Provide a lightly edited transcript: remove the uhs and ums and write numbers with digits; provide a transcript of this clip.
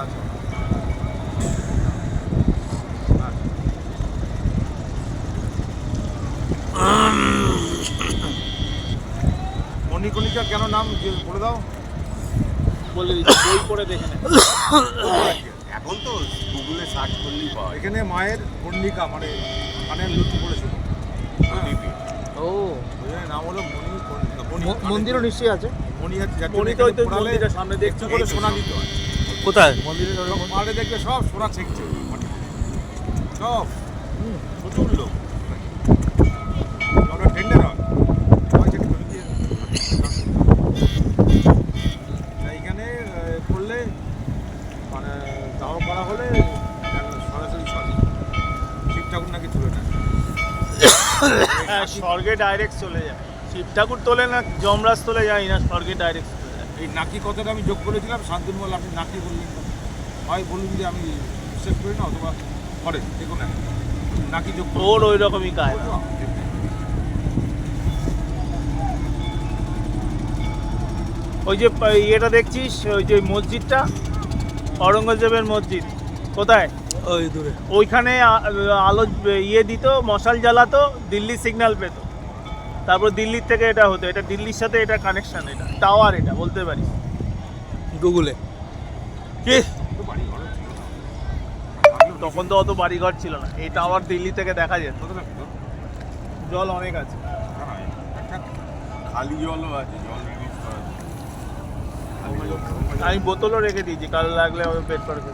আচ্ছা আচ্ছা মণিকণিকা কেন নাম বলে দাও? বলে দিচ্ছি, বই পড়ে দেখে নেন। এখন তো গুগলে সার্চ করলেই পাওয়া যায়। এখানে মায়ের কর্ণিকা মানে কানের লুচি পড়েছিল। লিপি। ও ওই জন্য নাম হলো মণিকণিকা। মন্দিরও নিশ্চয়ই আছে। মণি আছে যার জন্য মণি তো এখানে ওই তো পড়ালে মন্দিরের সামনে দেখছি একটু করে সোনা দিত হয়। কোথায়? মন্দিরের সব মারে দেখবে সব সোনা ছেঁকছে মাটি। সব প্রচুর লোক ওটা টেন্ডার হয় সবাই থেকে ধরে দিয়ে এইখানে করলে মানে দাহ করা হলে সরাসরি সরে শিব ঠাকুর নাকি তুলে নেয়। হ্যাঁ, স্বর্গে ডাইরেক্ট চলে যায়। শিব ঠাকুর তোলে না, যমরাজ তোলে যায় না, স্বর্গে ডাইরেক্ট চলে যায়। এই নাকি কথাটা আমি যোগ করেছিলাম, শান্তনুমল আপনি নাকি বললেন না। হয় বলুন যে আমি বিশ্বাস করি না অথবা করেন যে কোনো একটা। নাকি যোগ করে ওর ওই রকমই কাজ। ওই যে ইয়েটা দেখছিস, ওই যে মসজিদটা, অরঙ্গজেবের মসজিদ, কোথায়? ওই দূরে। ওইখানে আলো ইয়ে দিত, মশাল জ্বালাতো, দিল্লি সিগন্যাল পেত। তারপর দিল্লির থেকে এটা হতো, এটা দিল্লির সাথে এটা কানেকশন, এটা টাওয়ার, এটা বলতে পারিস। গুগলে। কি তো বাড়ি ঘর ছিল না। তখন তো অত বাড়িঘর ছিল না, এই টাওয়ার দিল্লি থেকে দেখা যেত। কতটা ভিতর? জল অনেক আছে। না, না, একটা খালি জলও আছে, জল রিলিজ করা যায়। আমি বোতলও রেখে দিয়েছি, কাল লাগলে আমি পেট করে ফেলবো।